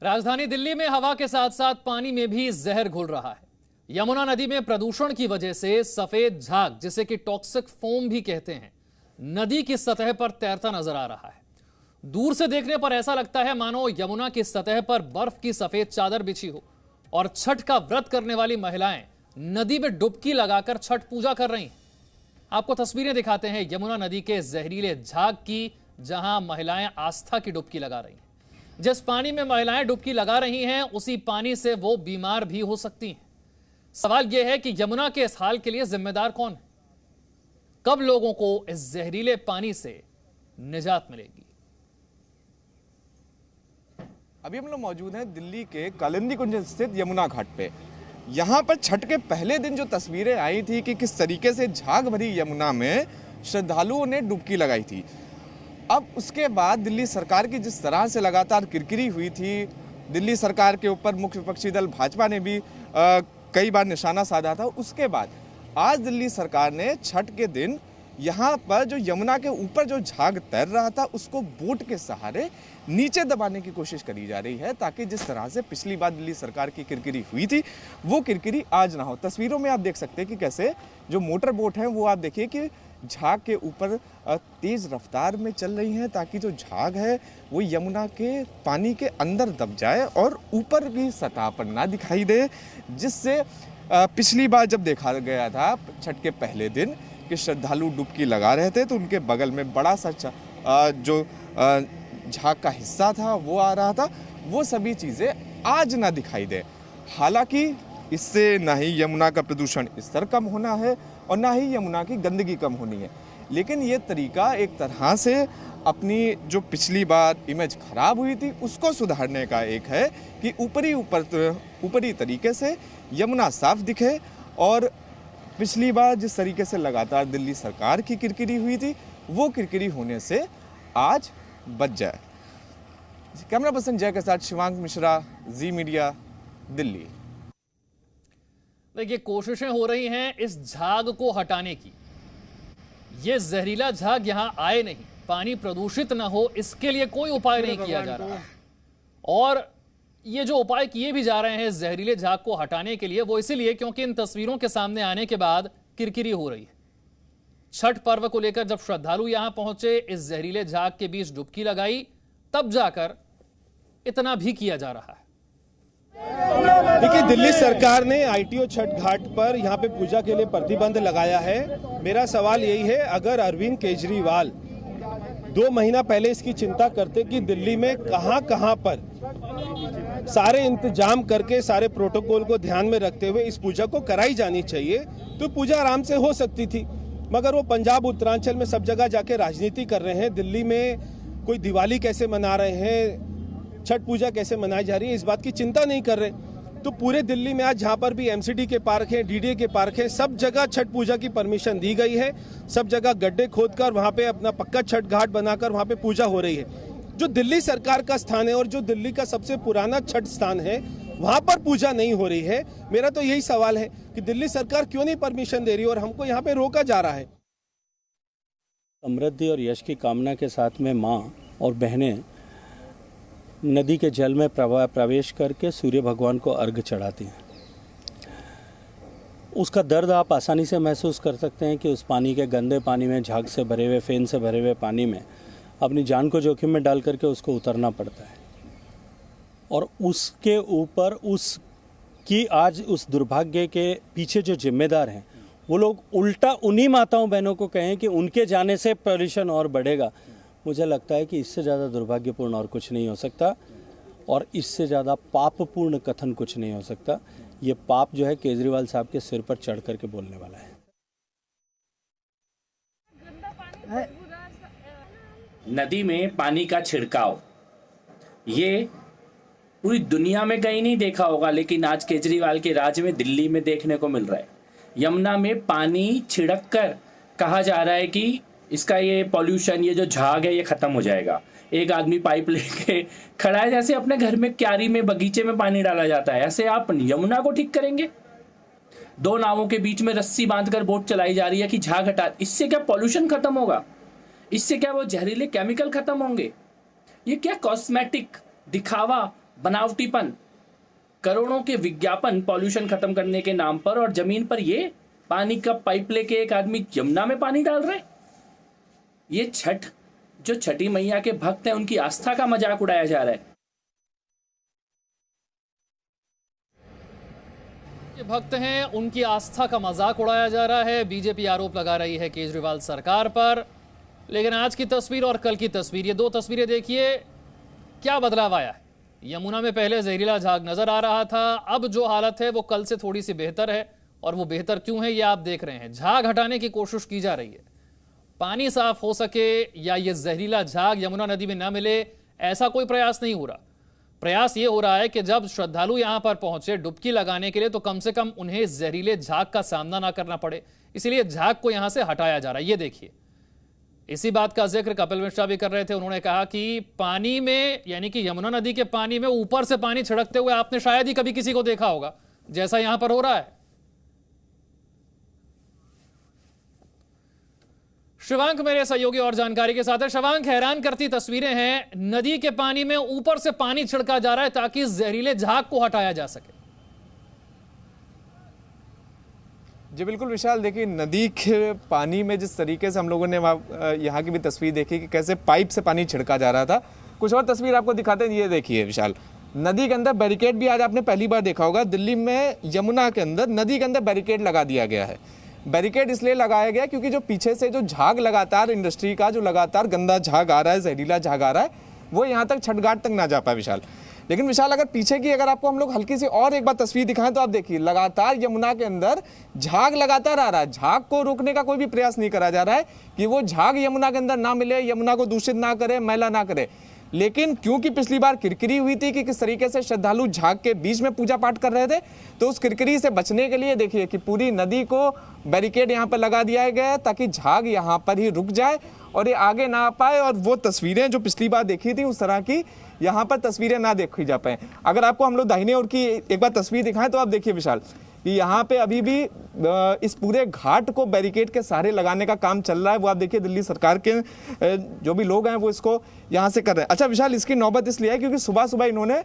राजधानी दिल्ली में हवा के साथ साथ पानी में भी जहर घुल रहा है। यमुना नदी में प्रदूषण की वजह से सफेद झाग, जिसे कि टॉक्सिक फोम भी कहते हैं, नदी की सतह पर तैरता नजर आ रहा है। दूर से देखने पर ऐसा लगता है मानो यमुना की सतह पर बर्फ की सफेद चादर बिछी हो और छठ का व्रत करने वाली महिलाएं नदी में डुबकी लगाकर छठ पूजा कर रही हैं। आपको तस्वीरें दिखाते हैं यमुना नदी के जहरीले झाग की, जहां महिलाएं आस्था की डुबकी लगा रही हैं। जिस पानी में महिलाएं डुबकी लगा रही हैं, उसी पानी से वो बीमार भी हो सकती हैं। सवाल यह है कि यमुना के इस हाल के लिए जिम्मेदार कौन है? कब लोगों को इस जहरीले पानी से निजात मिलेगी? अभी हम लोग मौजूद हैं दिल्ली के कालिंदी कुंज स्थित यमुना घाट पे। यहाँ पर छठ के पहले दिन जो तस्वीरें आई थी कि किस तरीके से झाग भरी यमुना में श्रद्धालुओं ने डुबकी लगाई थी। अब उसके बाद दिल्ली सरकार की जिस तरह से लगातार किरकिरी हुई थी, दिल्ली सरकार के ऊपर मुख्य विपक्षी दल भाजपा ने भी कई बार निशाना साधा था। उसके बाद आज दिल्ली सरकार ने छठ के दिन यहाँ पर जो यमुना के ऊपर जो झाग तैर रहा था, उसको बोट के सहारे नीचे दबाने की कोशिश करी जा रही है, ताकि जिस तरह से पिछली बार दिल्ली सरकार की किरकिरी हुई थी, वो किरकिरी आज ना हो। तस्वीरों में आप देख सकते हैं कि कैसे जो मोटर बोट है वो आप देखिए कि झाग के ऊपर तेज रफ्तार में चल रही हैं, ताकि जो झाग है वो यमुना के पानी के अंदर दब जाए और ऊपर की सतह पर ना दिखाई दे। जिससे पिछली बार जब देखा गया था छठ के पहले दिन कि श्रद्धालु डुबकी लगा रहे थे, तो उनके बगल में बड़ा सा जो झाग का हिस्सा था वो आ रहा था, वो सभी चीज़ें आज ना दिखाई दे। हालांकि इससे ना ही यमुना का प्रदूषण स्तर कम होना है और ना ही यमुना की गंदगी कम होनी है, लेकिन ये तरीका एक तरह से अपनी जो पिछली बार इमेज खराब हुई थी उसको सुधारने का एक है कि ऊपरी तरीके से यमुना साफ दिखे और पिछली बार जिस तरीके से लगातार दिल्ली सरकार की किरकिरी हुई थी, वो किरकिरी होने से आज बच जाए। कैमरा पर्सन जय के साथ शिवांक मिश्रा, जी मीडिया, दिल्ली। देखिए, कोशिशें हो रही हैं इस झाग को हटाने की। ये जहरीला झाग यहां आए नहीं, पानी प्रदूषित ना हो, इसके लिए कोई उपाय नहीं किया जा रहा। और ये जो उपाय किए भी जा रहे हैं जहरीले झाग को हटाने के लिए, वो इसीलिए क्योंकि इन तस्वीरों के सामने आने के बाद किरकिरी हो रही है। छठ पर्व को लेकर जब श्रद्धालु यहां पहुंचे, इस जहरीले झाग के बीच डुबकी लगाई, तब जाकर इतना भी किया जा रहा है। देखिए, दिल्ली सरकार ने आईटीओ छठ घाट पर यहाँ पे पूजा के लिए प्रतिबंध लगाया है। मेरा सवाल यही है, अगर अरविंद केजरीवाल 2 महीना पहले इसकी चिंता करते कि दिल्ली में कहां पर सारे इंतजाम करके सारे प्रोटोकॉल को ध्यान में रखते हुए इस पूजा को कराई जानी चाहिए, तो पूजा आराम से हो सकती थी। मगर वो पंजाब उत्तरांचल में सब जगह जाके राजनीति कर रहे हैं। दिल्ली में कोई दिवाली कैसे मना रहे हैं, छठ पूजा कैसे मनाई जा रही है, इस बात की चिंता नहीं कर रहे। तो पूरे दिल्ली में आज जहाँ पर भी एमसीडी के पार्क हैं, डीडीए के पार्क हैं, सब जगह छठ पूजा की परमिशन दी गई है। सब जगह गड्ढे खोदकर वहाँ पे अपना पक्का छठ घाट बनाकर वहाँ पे पूजा हो रही है। जो दिल्ली सरकार का स्थान है और जो दिल्ली का सबसे पुराना छठ स्थान है, वहाँ पर पूजा नहीं हो रही है। मेरा तो यही सवाल है कि दिल्ली सरकार क्यों नहीं परमिशन दे रही और हमको यहाँ पे रोका जा रहा है। समृद्धि और यश की कामना के साथ में माँ और बहनें नदी के जल में प्रवेश करके सूर्य भगवान को अर्घ्य चढ़ाती हैं। उसका दर्द आप आसानी से महसूस कर सकते हैं कि उस पानी के गंदे पानी में, झाग से भरे हुए, फेन से भरे हुए पानी में अपनी जान को जोखिम में डाल करके उसको उतरना पड़ता है। और उसके ऊपर उसकी आज उस दुर्भाग्य के पीछे जो जिम्मेदार हैं, वो लोग उल्टा उन्हीं माताओं बहनों को कहें कि उनके जाने से पॉल्यूशन और बढ़ेगा। मुझे लगता है कि इससे ज़्यादा दुर्भाग्यपूर्ण और कुछ नहीं हो सकता, और इससे ज़्यादा पापपूर्ण कथन कुछ नहीं हो सकता। ये पाप जो है केजरीवाल साहब के सिर पर चढ़ करके बोलने वाला है। नदी में पानी का छिड़काव, ये पूरी दुनिया में कहीं नहीं देखा होगा, लेकिन आज केजरीवाल के राज्य में, दिल्ली में देखने को मिल रहा है। यमुना में पानी छिड़क कर कहा जा रहा है कि इसका ये पॉल्यूशन, ये जो झाग है, ये खत्म हो जाएगा। एक आदमी पाइप लेके खड़ा है, जैसे अपने घर में क्यारी में, बगीचे में पानी डाला जाता है, ऐसे आप यमुना को ठीक करेंगे? 2 नावों के बीच में रस्सी बांधकर बोट चलाई जा रही है कि झाग हटा। इससे क्या पॉल्यूशन खत्म होगा? इससे क्या वो जहरीले केमिकल खत्म होंगे? ये क्या कॉस्मेटिक दिखावा बनावटीपन, करोड़ों के विज्ञापन पॉल्यूशन खत्म करने के नाम पर, और जमीन पर ये पानी का पाइप लेके एक आदमी यमुना में पानी डाल रहे। ये छठ, जो छठी मैया के भक्त हैं, उनकी आस्था का मजाक उड़ाया जा रहा है। ये भक्त हैं, उनकी आस्था का मजाक उड़ाया जा रहा है। बीजेपी आरोप लगा रही है केजरीवाल सरकार पर। लेकिन आज की तस्वीर और कल की तस्वीर, ये दो तस्वीरें देखिए, क्या बदलाव आया है। यमुना में पहले जहरीला झाग नजर आ रहा था, अब जो हालत है वो कल से थोड़ी सी बेहतर है। और वो बेहतर क्यों है ये आप देख रहे हैं। झाग हटाने की कोशिश की जा रही है, पानी साफ हो सके या ये जहरीला झाग यमुना नदी में ना मिले, ऐसा कोई प्रयास नहीं हो रहा। प्रयास ये हो रहा है कि जब श्रद्धालु यहां पर पहुंचे डुबकी लगाने के लिए, तो कम से कम उन्हें जहरीले झाग का सामना ना करना पड़े, इसलिए झाग को यहां से हटाया जा रहा है। ये देखिए, इसी बात का जिक्र कपिल मिश्रा भी कर रहे थे। उन्होंने कहा कि पानी में, यानी कि यमुना नदी के पानी में ऊपर से पानी छिड़कते हुए आपने शायद ही कभी किसी को देखा होगा, जैसा यहां पर हो रहा है। शिवांक मेरे सहयोगी और जानकारी के साथ है। शिवांक, हैरान करती तस्वीरें हैं, नदी के पानी में ऊपर से पानी छिड़का जा रहा है ताकि जहरीले झाग को हटाया जा सके। जी बिल्कुल विशाल, देखिए नदी के पानी में जिस तरीके से हम लोगों ने यहाँ की भी तस्वीर देखी कि कैसे पाइप से पानी छिड़का जा रहा था। कुछ और तस्वीर आपको दिखाते हैं, ये देखिए विशाल, नदी के अंदर बैरिकेड भी आज आपने पहली बार देखा होगा। दिल्ली में यमुना के अंदर नदी के अंदर बैरिकेड लगा दिया गया है। बैरिकेड इसलिए लगाया गया क्योंकि जो पीछे से जो झाग लगातार इंडस्ट्री का जो लगातार गंदा झाग आ रहा है, जहरीला झाग आ रहा है, वो यहाँ तक छठ घाट तक ना जा पाए विशाल। लेकिन विशाल, अगर पीछे की अगर आपको हम लोग हल्की सी और एक बार तस्वीर दिखाएं तो आप देखिए लगातार यमुना के अंदर झाग लगातार आ रहा है। झाग को रोकने का कोई भी प्रयास नहीं करा जा रहा है कि वो झाग यमुना के अंदर ना मिले, यमुना को दूषित ना करे, मैला ना करे। लेकिन क्योंकि पिछली बार किरकिरी हुई थी कि किस तरीके से श्रद्धालु झाग के बीच में पूजा पाठ कर रहे थे, तो उस किरकिरी से बचने के लिए देखिए कि पूरी नदी को बैरिकेड यहाँ पर लगा दिया गया है ताकि झाग यहाँ पर ही रुक जाए और ये आगे ना आ पाए, और वो तस्वीरें जो पिछली बार देखी थी उस तरह की यहाँ पर तस्वीरें ना देखी जा पाए। अगर आपको हम लोग दाहिने ओर की एक बार तस्वीर दिखाएं तो आप देखिए विशाल कि यहाँ पे अभी भी इस पूरे घाट को बैरिकेड के सहारे लगाने का काम चल रहा है। वो आप देखिए दिल्ली सरकार के जो भी लोग हैं वो इसको यहाँ से कर रहे हैं। अच्छा विशाल, इसकी नौबत इसलिए है क्योंकि सुबह सुबह इन्होंने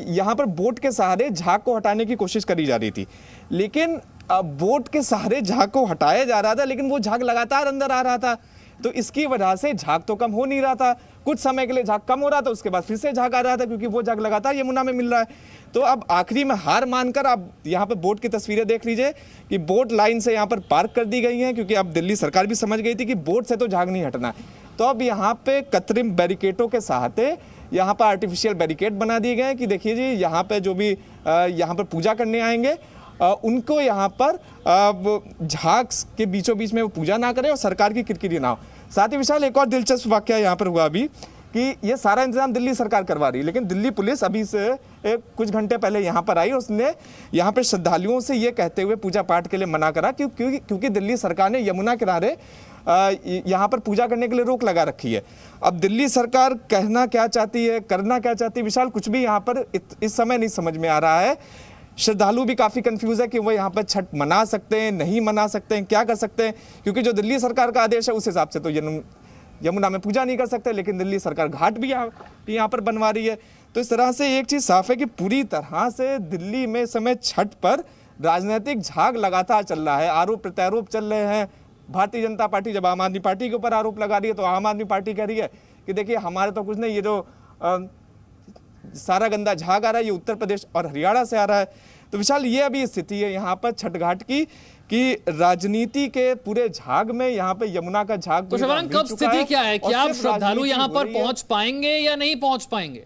यहाँ पर बोट के सहारे झाग को हटाने की कोशिश करी जा रही थी, लेकिन बोट के सहारे झाग को हटाया जा रहा था, लेकिन वो झाग लगातार अंदर आ रहा था, तो इसकी वजह से झाग तो कम हो नहीं रहा था। कुछ समय के लिए झाग कम हो रहा था, उसके बाद फिर से झाग आ रहा था क्योंकि वो झाग लगातार यमुना में मिल रहा है। तो अब आखिरी में हार मानकर आप यहाँ पर बोट की तस्वीरें देख लीजिए कि बोट लाइन से यहाँ पर पार्क कर दी गई हैं, क्योंकि अब दिल्ली सरकार भी समझ गई थी कि बोट से तो झाग नहीं हटना है। तो अब यहाँ पे कृत्रिम बैरिकेडों के सहारे यहाँ पर आर्टिफिशियल बैरिकेड बना दिए गए हैं कि देखिए जी, यहाँ पे जो भी यहाँ पर पूजा करने आएंगे उनको यहाँ पर झाग के बीचों बीच में वो पूजा ना करें और सरकार की किरकिरी ना हो। साथ ही विशाल, एक और दिलचस्प वाकया यहाँ पर हुआ अभी कि ये सारा इंतजाम दिल्ली सरकार करवा रही है, लेकिन दिल्ली पुलिस अभी से कुछ घंटे पहले यहाँ पर आई, उसने यहाँ पर श्रद्धालुओं से ये कहते हुए पूजा पाठ के लिए मना करा क्योंकि दिल्ली सरकार ने यमुना किनारे यहाँ पर पूजा करने के लिए रोक लगा रखी है। अब दिल्ली सरकार कहना क्या चाहती है, करना क्या चाहती है विशाल, कुछ भी यहाँ पर इस समय नहीं समझ में आ रहा है। श्रद्धालु भी काफ़ी कंफ्यूज है कि वो यहाँ पर छठ मना सकते हैं, नहीं मना सकते हैं, क्या कर सकते हैं, क्योंकि जो दिल्ली सरकार का आदेश है उस हिसाब से तो यमुना में पूजा नहीं कर सकते, लेकिन दिल्ली सरकार घाट भी यहाँ पर बनवा रही है। तो इस तरह से एक चीज़ साफ है कि पूरी तरह से दिल्ली में समय छठ पर राजनीतिक झाग लगातार चल रहा है, आरोप प्रत्यारोप चल रहे हैं। भारतीय जनता पार्टी जब आम आदमी पार्टी के ऊपर आरोप लगा रही है तो आम आदमी पार्टी कह रही है कि देखिए हमारे तो कुछ नहीं, ये जो सारा गंदा झाग आ रहा है ये उत्तर प्रदेश और हरियाणा से आ रहा है। तो विशाल, ये अभी स्थिति है यहाँ पर छठ घाट की कि राजनीति के पूरे झाग में यहाँ पे यमुना का झाग। तो शिवांक, कब स्थिति क्या है कि आप श्रद्धालु यहाँ पर पहुंच पाएंगे या नहीं पहुंच पाएंगे?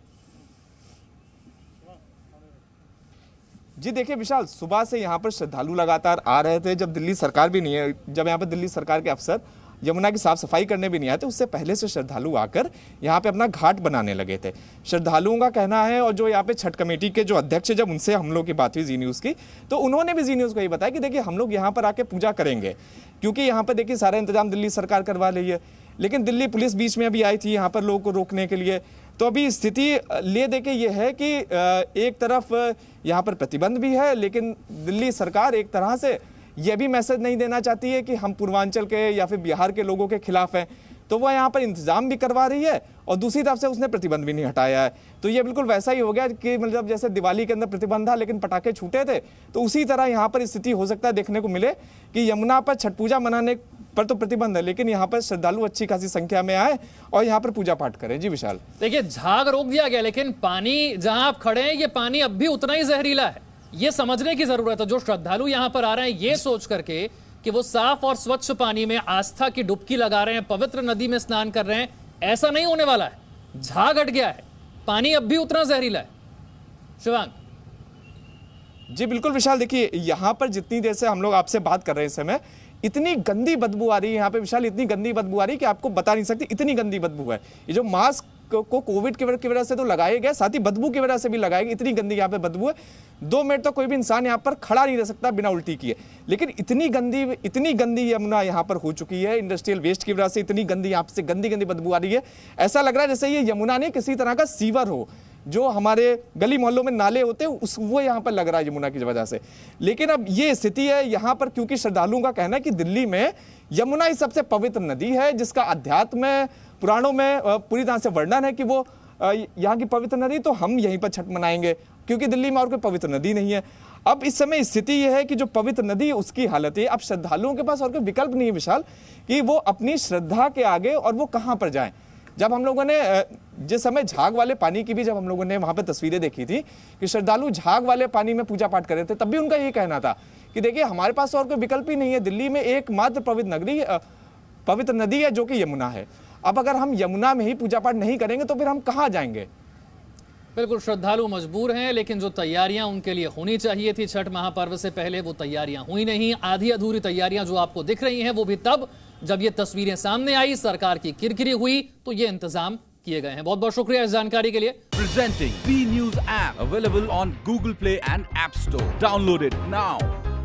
जी देखिए विशाल, सुबह से यहाँ पर श्रद्धालु लगातार आ रहे थे। जब दिल्ली सरकार भी नहीं है, जब यहाँ पर दिल्ली सरकार के अफसर यमुना की साफ सफाई करने भी नहीं आए थे, उससे पहले से श्रद्धालु आकर यहाँ पे अपना घाट बनाने लगे थे। श्रद्धालुओं का कहना है, और जो यहाँ पे छठ कमेटी के जो अध्यक्ष, जब उनसे हम लोग की बात हुई जी न्यूज़ की, तो उन्होंने भी जी न्यूज़ को ये बताया कि देखिए हम लोग यहाँ पर आके पूजा करेंगे, क्योंकि यहाँ पर देखिए सारा इंतजाम दिल्ली सरकार करवा रही है। लेकिन दिल्ली पुलिस बीच में अभी आई थी यहाँ पर लोगों को रोकने के लिए। तो अभी स्थिति ले दे के ये है कि एक तरफ यहाँ पर प्रतिबंध भी है, लेकिन दिल्ली सरकार एक तरह से यह भी मैसेज नहीं देना चाहती है कि हम पूर्वांचल के या फिर बिहार के लोगों के खिलाफ हैं। तो वह यहाँ पर इंतजाम भी करवा रही है और दूसरी तरफ से उसने प्रतिबंध भी नहीं हटाया है। तो ये बिल्कुल वैसा ही हो गया कि मतलब जैसे दिवाली के अंदर प्रतिबंध था लेकिन पटाखे छूटे थे, तो उसी तरह यहाँ पर स्थिति हो सकता है देखने को मिले कि यमुना पर छठ पूजा मनाने पर तो प्रतिबंध है, लेकिन यहाँ पर श्रद्धालु अच्छी खासी संख्या में आए और यहाँ पर पूजा पाठ करें। जी विशाल। देखिए, झाग रोक दिया गया, लेकिन पानी जहां आप खड़े हैं ये पानी अब भी उतना ही जहरीला है। ये समझने की जरूरत है। जो श्रद्धालु यहाँ पर आ रहे हैं ये सोच करके कि वो साफ और स्वच्छ पानी में आस्था की डुबकी लगा रहे हैं, पवित्र नदी में स्नान कर रहे हैं, ऐसा नहीं होने वाला है। झाग हट गया है, पानी अब भी उतना जहरीला है। शिवांग। जी बिल्कुल विशाल, देखिए यहाँ पर जितनी देर से हम लोग आपसे बात कर रहे हैं इस समय, इतनी गंदी बदबू आ रही है यहाँ पे विशाल, इतनी गंदी बदबू आ रही है कि आपको बता नहीं सकती, इतनी गंदी बदबू है। ये जो मास्क को कोविड की वजह से तो लगाए गए, साथ ही बदबू की वजह से भी लगाए गए, इतनी गंदी यहाँ पे बदबू है। 2 मिनट तो कोई भी इंसान यहाँ पर खड़ा नहीं रह सकता बिना उल्टी किए। लेकिन इतनी गंदी यमुना यहाँ पर हो चुकी है इंडस्ट्रियल वेस्ट की वजह से, इतनी गंदी यहाँ से गंदी बदबू आ रही है। ऐसा लग रहा है जैसे ये यमुना नहीं किसी तरह का सीवर हो, जो हमारे गली मोहल्लों में नाले होते हैं वो यहाँ पर लग रहा है यमुना की वजह से। लेकिन अब ये स्थिति है यहाँ पर, क्योंकि श्रद्धालुओं का कहना है कि दिल्ली में यमुना ही सबसे पवित्र नदी है, जिसका अध्यात्म में पुराणों में पूरी तरह से वर्णन है कि वो यहाँ की पवित्र नदी, तो हम यहीं पर छठ मनाएंगे क्योंकि दिल्ली में और कोई पवित्र नदी नहीं है। अब इस समय स्थिति यह है कि जो पवित्र नदी है उसकी हालत है, अब श्रद्धालुओं के पास और कोई विकल्प नहीं है विशाल कि वो अपनी श्रद्धा के आगे और वो कहाँ पर जाएं। जब हम लोगों ने जिस समय झाग वाले पानी की भी जब हम लोगों ने वहां पर तस्वीरें देखी थी कि श्रद्धालु झाग वाले पानी में पूजा पाठ कर रहे थे, तब भी उनका यही कहना था कि देखिए हमारे पास और कोई विकल्प ही नहीं है, दिल्ली में एकमात्र पवित्र नदी है जो कि यमुना है। अब अगर हम यमुना में ही पूजा पाठ नहीं करेंगे तो फिर हम कहाँ जाएंगे। बिल्कुल, श्रद्धालु मजबूर हैं, लेकिन जो तैयारियां उनके लिए होनी चाहिए थी छठ महापर्व से पहले, वो तैयारियां हुई नहीं। आधी अधूरी तैयारियां जो आपको दिख रही हैं वो भी तब जब ये तस्वीरें सामने आई, सरकार की किरकिरी हुई, तो ये इंतजाम किए गए हैं। बहुत बहुत शुक्रिया इस जानकारी के लिए। Presenting B News app available on Google Play and App Store. Download it now.